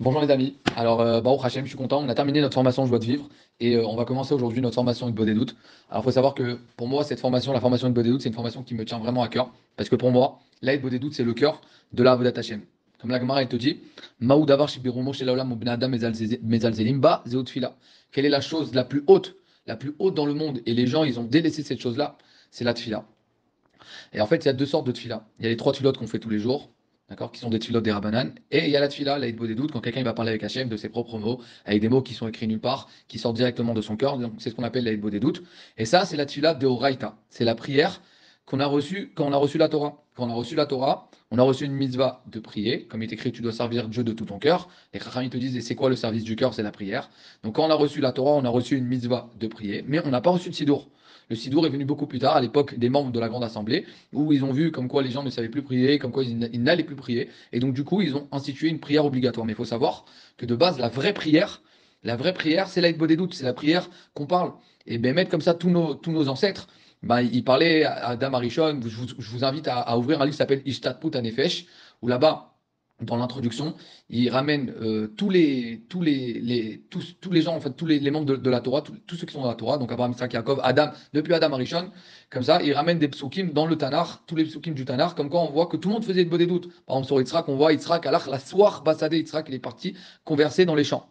Bonjour les amis. Alors, Baruch Hashem, je suis content. On a terminé notre formation Joie de vivre et on va commencer aujourd'hui notre formation Hutbod des doutes. Alors, il faut savoir que pour moi, cette formation, la formation Hutbod des doutes, c'est une formation qui me tient vraiment à cœur parce que pour moi, la Hutbod des doutes, c'est le cœur de la Avodat Hashem. Comme la Gemara, elle te dit, Maou davar shibirumo shel haolam u bnei adam mezalzelim ba zeut tfila. Quelle est la chose la plus haute dans le monde et les gens, ils ont délaissé cette chose-là, c'est la tfila. Et en fait, il y a deux sortes de tfila. Il y a les trois tfilotes qu'on fait tous les jours, d'accord, qui sont des tfilotes des Rabbanan. Et il y a la tfila, la hitbo des doutes, quand quelqu'un va parler avec Hachem de ses propres mots, avec des mots qui sont écrits nulle part, qui sortent directement de son cœur. Donc c'est ce qu'on appelle la hitbo des doutes. Et ça, c'est la tfila de Oraita. C'est la prière qu'on a reçue quand on a reçu la Torah. Quand on a reçu la Torah, on a reçu une mitzvah de prier. Comme il est écrit, tu dois servir Dieu de tout ton cœur. Les Chachamim te disent, et c'est quoi le service du cœur? C'est la prière. Donc quand on a reçu la Torah, on a reçu une mitzvah de prier, mais on n'a pas reçu de sidour. Le sidour est venu beaucoup plus tard, à l'époque des membres de la Grande Assemblée, où ils ont vu comme quoi les gens ne savaient plus prier, comme quoi ils n'allaient plus prier. Et donc, du coup, ils ont institué une prière obligatoire. Mais il faut savoir que de base, la vraie prière, c'est l'Aïd des doutes, c'est la prière qu'on parle. Et bien, mettre comme ça tous nos ancêtres, ben, ils parlaient à Adam Arishon. Je vous invite à ouvrir un livre qui s'appelle Ishtatput Anefesh, où là-bas, dans l'introduction, il ramène tous les gens, en fait, les membres de la Torah, tous ceux qui sont dans la Torah, donc Abraham, Isaac, Jacob, Adam, depuis Adam Arishon, comme ça, il ramène des psukim dans le Tanar, tous les psukim du Tanar, comme quoi on voit que tout le monde faisait de des doutes. Par exemple, sur Yitzhak, on voit Yitzhak, Allah, la soir, Bassadé, Yitzhak, il est parti converser dans les champs.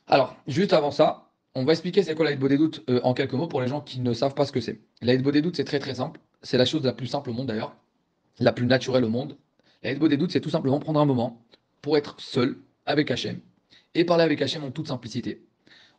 Alors, juste avant ça, on va expliquer c'est quoi la des doutes en quelques mots pour les gens qui ne savent pas ce que c'est. La des doutes, c'est très très simple. C'est la chose la plus simple au monde d'ailleurs, la plus naturelle au monde. La des doutes, c'est tout simplement prendre un moment pour être seul avec Hachem et parler avec Hachem en toute simplicité.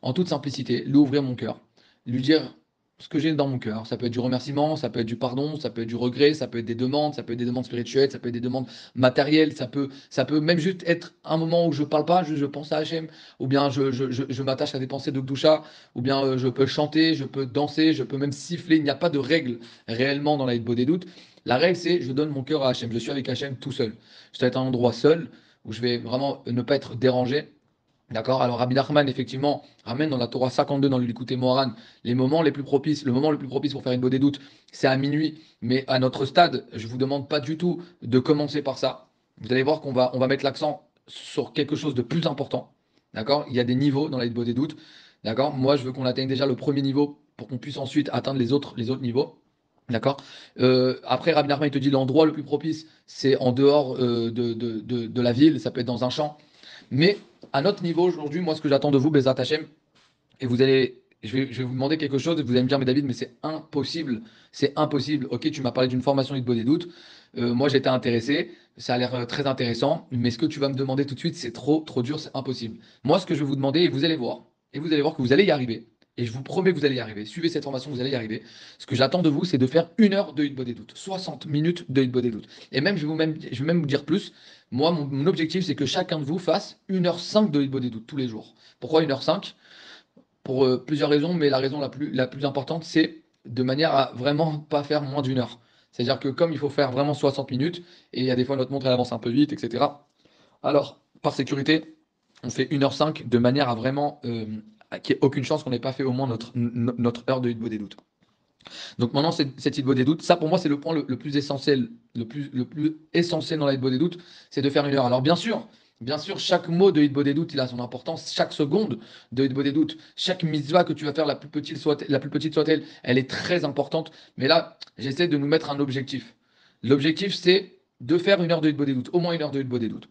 En toute simplicité, lui ouvrir mon cœur, lui dire ce que j'ai dans mon cœur. Ça peut être du remerciement, ça peut être du pardon, ça peut être du regret, ça peut être des demandes, ça peut être des demandes spirituelles, ça peut être des demandes matérielles, ça peut même juste être un moment où je parle pas, je pense à Hachem, ou bien je m'attache à des pensées de Gdusha, ou bien je peux chanter, je peux danser, je peux même siffler. Il n'y a pas de règle réellement dans la Hitbo des doutes. La règle, c'est je donne mon cœur à Hachem. Je suis avec Hachem tout seul. Je dois être à un endroit seul où je vais vraiment ne pas être dérangé. D'accord? Alors Rabbi Nachman, effectivement, ramène dans la Torah 52, dans le Likutei Moharan, les moments les plus propices. Le moment le plus propice pour faire une bonne des doutes, c'est à minuit. Mais à notre stade, je ne vous demande pas du tout de commencer par ça. Vous allez voir on va mettre l'accent sur quelque chose de plus important. D'accord? Il y a des niveaux dans la bonne des doutes. D'accord? Moi, je veux qu'on atteigne déjà le premier niveau pour qu'on puisse ensuite atteindre les autres niveaux. D'accord? Après, Rabbi Nachman, il te dit l'endroit le plus propice, c'est en dehors de la ville, ça peut être dans un champ. Mais à notre niveau aujourd'hui, moi, ce que j'attends de vous, Bezat Hachem, et je vais vous demander quelque chose, et vous allez me dire, mais David, mais c'est impossible, c'est impossible. Ok, tu m'as parlé d'une formation de des doutes. Moi, j'étais intéressé, ça a l'air très intéressant, mais ce que tu vas me demander tout de suite, c'est trop dur, c'est impossible. Moi, ce que je vais vous demander, et vous allez voir que vous allez y arriver. Et je vous promets que vous allez y arriver. Suivez cette formation, vous allez y arriver. Ce que j'attends de vous, c'est de faire 1 heure de Hitbo des doutes. 60 minutes de Hitbo des doutes. Et même, je vais même vous dire plus. Moi, mon objectif, c'est que chacun de vous fasse 1h05 de Hitbo des doutes tous les jours. Pourquoi 1h05? Pour plusieurs raisons, mais la raison la plus importante, c'est de manière à vraiment pas faire moins d'1 heure. C'est-à-dire que comme il faut faire vraiment 60 minutes, et il y a des fois notre montre elle avance un peu vite, etc. Alors, par sécurité, on fait 1h05 de manière à vraiment qu'il n'y ait aucune chance qu'on n'ait pas fait au moins notre heure de Hitbo des doutes. Donc maintenant, cette Hitbo des doutes, ça pour moi, c'est le point le plus essentiel, le plus essentiel dans la Hitbo des doutes, c'est de faire 1 heure. Alors bien sûr, chaque mot de Hitbo des doutes, il a son importance, chaque seconde de Hitbo des doutes, chaque mitzvah que tu vas faire, la plus petite soit-elle, elle est très importante. Mais là, j'essaie de nous mettre un objectif. L'objectif, c'est de faire 1 heure de Hitbo des doutes, au moins 1 heure de Hitbo des doutes.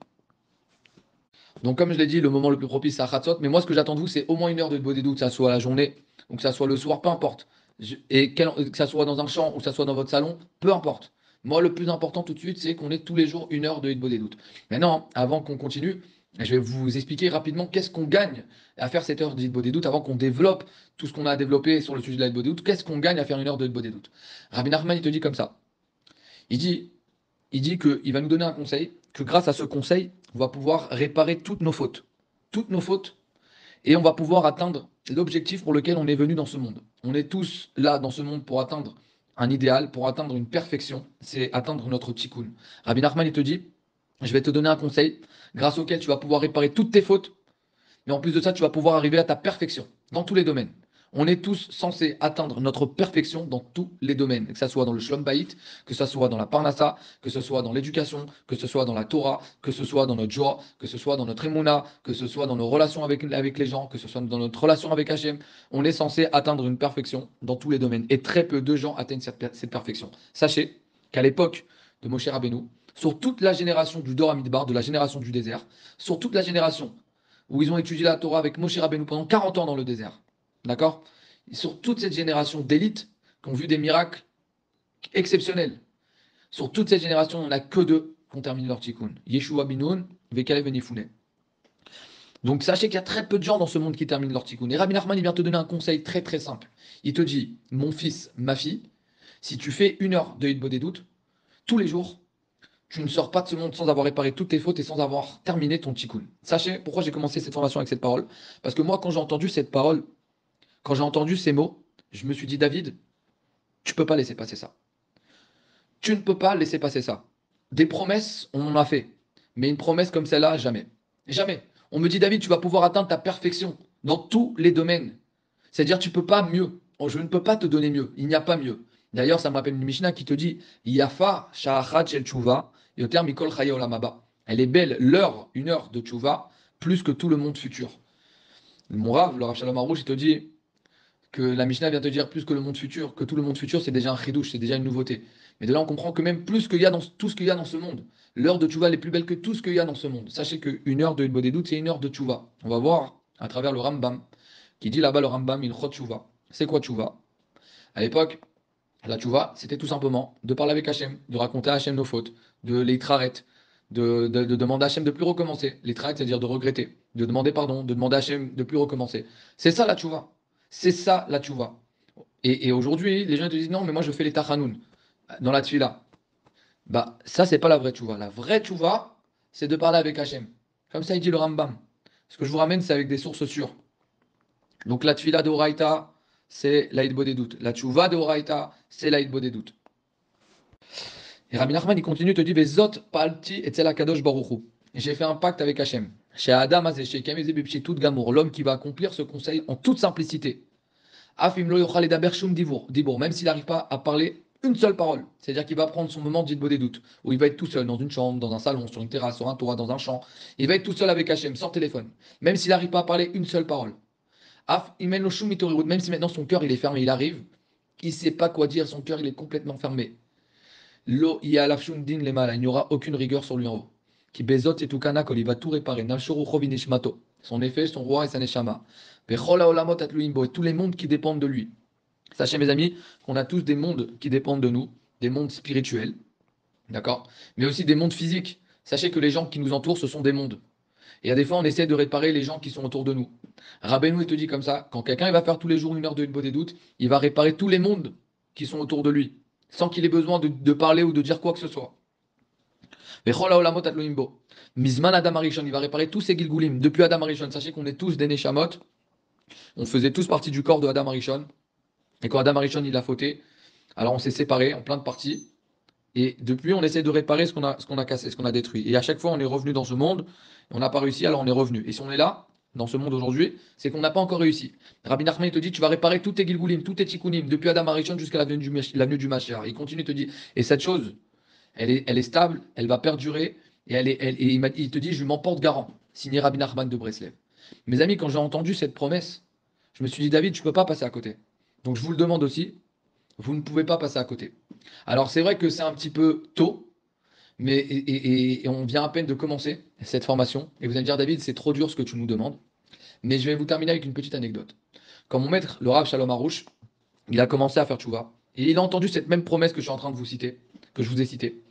Donc, comme je l'ai dit, le moment le plus propice, c'est à Khatsot. Mais moi, ce que j'attends de vous, c'est au moins 1 heure de Hitbo des doutes, que ça soit la journée ou que ça soit le soir, peu importe. Que ça soit dans un champ ou que ça soit dans votre salon, peu importe. Moi, le plus important tout de suite, c'est qu'on ait tous les jours 1 heure de Hitbo des doutes. Maintenant, avant qu'on continue, je vais vous expliquer rapidement qu'est-ce qu'on gagne à faire cette heure de Hitbo des doutes avant qu'on développe tout ce qu'on a développé sur le sujet de la Hitbo des doutes. Qu'est-ce qu'on gagne à faire 1 heure de Hitbo des doutes? Rabbi Nachman, il te dit comme ça. Il dit, il dit qu'il va nous donner un conseil, que grâce à ce conseil, on va pouvoir réparer toutes nos fautes. Toutes nos fautes, et on va pouvoir atteindre l'objectif pour lequel on est venu dans ce monde. On est tous là dans ce monde pour atteindre un idéal, pour atteindre une perfection, c'est atteindre notre tikkun. Rabbi Nachman, il te dit, je vais te donner un conseil grâce auquel tu vas pouvoir réparer toutes tes fautes, mais en plus de ça, tu vas pouvoir arriver à ta perfection dans tous les domaines. On est tous censés atteindre notre perfection dans tous les domaines, que ce soit dans le Shlom Bayit, que ce soit dans la Parnassa, que ce soit dans l'éducation, que ce soit dans la Torah, que ce soit dans notre joie, que ce soit dans notre Emouna, que ce soit dans nos relations avec les gens, que ce soit dans notre relation avec Hachem. On est censé atteindre une perfection dans tous les domaines. Et très peu de gens atteignent cette perfection. Sachez qu'à l'époque de Moshe Rabbeinu, sur toute la génération du Dor Hamidbar, de la génération du désert, sur toute la génération où ils ont étudié la Torah avec Moshe Rabbeinu pendant 40 ans dans le désert. D'accord? Sur toute cette génération d'élites qui ont vu des miracles exceptionnels. Sur toute cette génération, on n'a que deux qui ont terminé leur tikkun. Yeshua Binoun, Vekalev et Nifune. Donc sachez qu'il y a très peu de gens dans ce monde qui terminent leur tikkun. Et Rabbi Nachman, il vient te donner un conseil très très simple. Il te dit, mon fils, ma fille, si tu fais 1 heure de Hitbo des doutes, tous les jours, tu ne sors pas de ce monde sans avoir réparé toutes tes fautes et sans avoir terminé ton tikkun. Sachez pourquoi j'ai commencé cette formation avec cette parole. Parce que moi, quand j'ai entendu cette parole, quand j'ai entendu ces mots, je me suis dit, David, tu ne peux pas laisser passer ça. Tu ne peux pas laisser passer ça. Des promesses, on en a fait. Mais une promesse comme celle-là, jamais. Jamais. On me dit, David, tu vas pouvoir atteindre ta perfection dans tous les domaines. C'est-à-dire, tu ne peux pas mieux. Je ne peux pas te donner mieux. Il n'y a pas mieux. D'ailleurs, ça me rappelle une Mishnah qui te dit, Yafa sha'achat shel tshuva, yoter mikol chaye olam haba. Elle est belle, l'heure, 1 heure de tshuva, plus que tout le monde futur. Mon Rav, le Rav Shalom Arouche, il te dit, que la Mishnah vient te dire plus que le monde futur, que tout le monde futur, c'est déjà un chidouche, c'est déjà une nouveauté. Mais de là, on comprend que même plus qu'il y a dans tout ce qu'il y a dans ce monde. L'heure de Tchouva est plus belle que tout ce qu'il y a dans ce monde. Sachez qu'une heure de Hitbo des doutes, c'est 1 heure de Tchouva. On va voir à travers le Rambam, qui dit là-bas le Rambam, il chot Tchouva. C'est quoi Tchouva? À l'époque, la Tchouva, c'était tout simplement de parler avec Hachem, de raconter à Hachem nos fautes, de les traret, de demander à Hachem de plus recommencer. Les traret, c'est-à-dire de regretter, de demander pardon, de demander à Hachem de plus recommencer. C'est ça la Tchouva. C'est ça la tchouva. Et aujourd'hui, les gens te disent non, mais moi je fais les tachanoun dans la tfila. Bah, ça, c'est pas la vraie tchouva. La vraie tchouva, c'est de parler avec Hachem. Comme ça, il dit le Rambam. Ce que je vous ramène, c'est avec des sources sûres. Donc la tfila de Horaïta, c'est la hitbo des doutes. La tchouva de Horaïta, c'est la hitbo des doutes. Et Rabbi Nachman, il continue, te dit Vezot palti etzel akadosh baruchu. J'ai fait un pacte avec Hachem. Chez Adam Azé, tout Gamour, l'homme qui va accomplir ce conseil en toute simplicité. Même s'il n'arrive pas à parler une seule parole. C'est-à-dire qu'il va prendre son moment d'Hitbo des doutes, où il va être tout seul dans une chambre, dans un salon, sur une terrasse, sur un toit, dans un champ. Il va être tout seul avec Hachem, sans téléphone. Même s'il n'arrive pas à parler une seule parole. Même si maintenant son cœur il est fermé, il arrive, il ne sait pas quoi dire, son cœur il est complètement fermé. Il n'y aura aucune rigueur sur lui en haut. Qui bezot et tukana, il va tout réparer. Son effet, son roi et sa neshama. Et tous les mondes qui dépendent de lui. Sachez, mes amis, qu'on a tous des mondes qui dépendent de nous, des mondes spirituels, d'accord? Mais aussi des mondes physiques. Sachez que les gens qui nous entourent, ce sont des mondes. Et à des fois, on essaie de réparer les gens qui sont autour de nous. Rabbeinu, il te dit comme ça, quand quelqu'un il va faire tous les jours 1 heure de Hitbo des doutes, il va réparer tous les mondes qui sont autour de lui, sans qu'il ait besoin de parler ou de dire quoi que ce soit. Mizman Adam Arishon, il va réparer tous ces Gilgulim. Depuis Adam Arishon, sachez qu'on est tous des Neshamot. On faisait tous partie du corps de Adam Arishon. Et quand Adam Arishon il a fauté, alors on s'est séparés en plein de parties. Et depuis, on essaie de réparer ce qu'on a cassé, ce qu'on a détruit. Et à chaque fois, on est revenu dans ce monde. On n'a pas réussi, alors on est revenu. Et si on est là, dans ce monde aujourd'hui, c'est qu'on n'a pas encore réussi. Rabbi Nachman te dit, tu vas réparer tous tes Gilgulim, tous tes Tikkunim, depuis Adam Arishon jusqu'à l'avenue du Mashiach. Il continue, te dit, et cette chose, elle est stable, elle va perdurer. Et il te dit, je m'en porte garant. Signé Rabbi Nachman de Breslev. Mes amis, quand j'ai entendu cette promesse, je me suis dit, David, tu ne peux pas passer à côté. Donc je vous le demande aussi, vous ne pouvez pas passer à côté. Alors c'est vrai que c'est un petit peu tôt, mais et on vient à peine de commencer cette formation. Et vous allez me dire, David, c'est trop dur ce que tu nous demandes. Mais je vais vous terminer avec une petite anecdote. Quand mon maître, le Rav Shalom Arouche, il a commencé à faire tchouva, et il a entendu cette même promesse que je suis en train de vous citer, que je vous ai citée.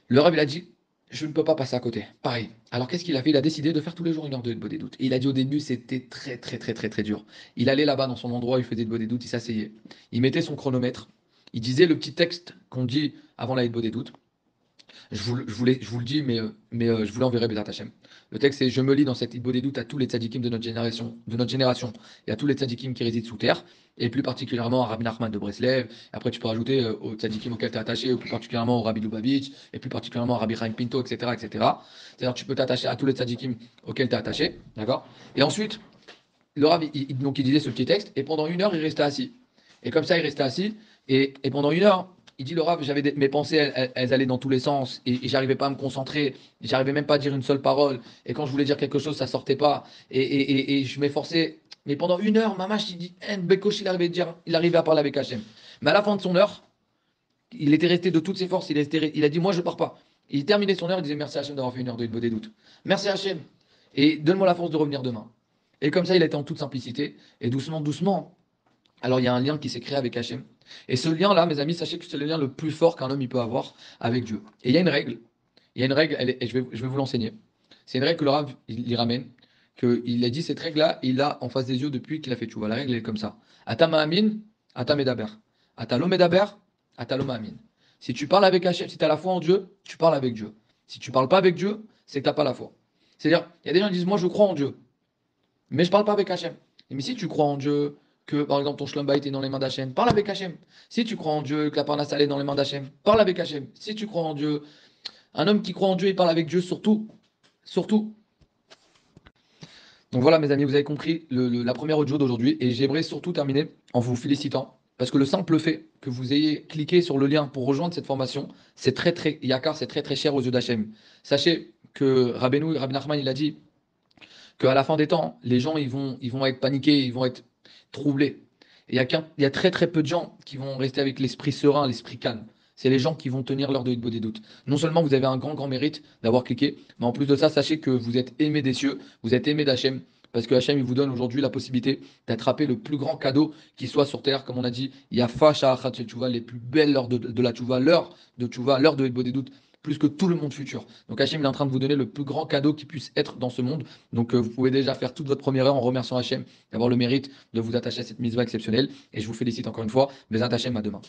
Le Rav, il a dit, je ne peux pas passer à côté. Pareil. Alors qu'est-ce qu'il a fait? Il a décidé de faire tous les jours 1 heure de Hitbo des doutes. Et il a dit au début, c'était très très très très très dur. Il allait là-bas dans son endroit, il faisait Hitbo des doutes, il s'asseyait. Il mettait son chronomètre. Il disait le petit texte qu'on dit avant la Hitbo des doutes. Je vous le dis, mais je vous l'enverrai, Bézat Hachem. Le texte, c'est je me lis dans cette Hitbo des doutes à tous les tzadikim de notre génération et à tous les tzadikim qui résident sous terre, et plus particulièrement à Rabbi Nachman de Breslev. Après, tu peux rajouter aux tzadikim auxquels tu es attaché, ou plus particulièrement au Rabbi Lubavitch, et plus particulièrement à Rabbi Chaim Pinto, etc., etc. C'est-à-dire, tu peux t'attacher à tous les tzadikim auxquels tu es attaché, d'accord? Et ensuite, le Rav, donc il disait ce petit texte, et pendant 1 heure, il restait assis. Et comme ça, il restait assis, et pendant 1 heure, il dit le Rav, mes pensées, elles allaient dans tous les sens, et j'arrivais pas à me concentrer, j'arrivais même pas à dire une seule parole, et quand je voulais dire quelque chose, ça sortait pas, et je m'efforçais. Mais pendant 1 heure, Mamash, il dit, Bekosh, il arrivait à parler avec Hachem. Mais à la fin de son heure, il était resté de toutes ses forces, il a dit, moi, je pars pas. Il terminait son heure, il disait, merci Hachem d'avoir fait 1 heure de des doutes. Merci Hachem, et donne-moi la force de revenir demain. Et comme ça, il a été en toute simplicité. Et doucement, doucement, alors il y a un lien qui s'est créé avec Hachem. Et ce lien-là, mes amis, sachez que c'est le lien le plus fort qu'un homme il peut avoir avec Dieu. Et il y a une règle. Il y a une règle, et je vais vous l'enseigner. C'est une règle que le Rav, il ramène. Il a dit cette règle-là, il l'a en face des yeux depuis qu'il a fait tchouva. La règle elle est comme ça. Ata ma'amin, ata medaber. Ata lo medaber, ata lo ma'amin. Si tu parles avec Hachem, si tu as la foi en Dieu, tu parles avec Dieu. Si tu parles pas avec Dieu, c'est que tu n'as pas la foi. C'est-à-dire, il y a des gens qui disent, moi je crois en Dieu. Mais je parle pas avec Hachem. Mais si tu crois en Dieu, que par exemple ton shlom bayit est dans les mains d'Hachem, parle avec Hachem. Si tu crois en Dieu, que la parnasse est dans les mains d'Hachem, parle avec Hachem. Si tu crois en Dieu, un homme qui croit en Dieu, il parle avec Dieu surtout. Surtout. Donc voilà mes amis, vous avez compris la première audio d'aujourd'hui et j'aimerais surtout terminer en vous félicitant parce que le simple fait que vous ayez cliqué sur le lien pour rejoindre cette formation, c'est très très yakar, c'est très très cher aux yeux d'Hachem. Sachez que Rabbi Nachman, il a dit qu'à la fin des temps, les gens ils vont être paniqués, ils vont être troublés. Et il y a très très peu de gens qui vont rester avec l'esprit serein, l'esprit calme. C'est les gens qui vont tenir l'heure de Hitbo des doutes. Non seulement vous avez un grand grand mérite d'avoir cliqué, mais en plus de ça, sachez que vous êtes aimé des cieux, vous êtes aimé d'Hachem, parce que Hachem il vous donne aujourd'hui la possibilité d'attraper le plus grand cadeau qui soit sur terre. Comme on a dit, il y a Facha Achat Tchouva, les plus belles heures de la Tchouva, l'heure de Hitbo des doutes, plus que tout le monde futur. Donc Hachem il est en train de vous donner le plus grand cadeau qui puisse être dans ce monde. Donc vous pouvez déjà faire toute votre première heure en remerciant Hachem d'avoir le mérite de vous attacher à cette mitzvah exceptionnelle. Et je vous félicite encore une fois. Bezat Hachem, à demain.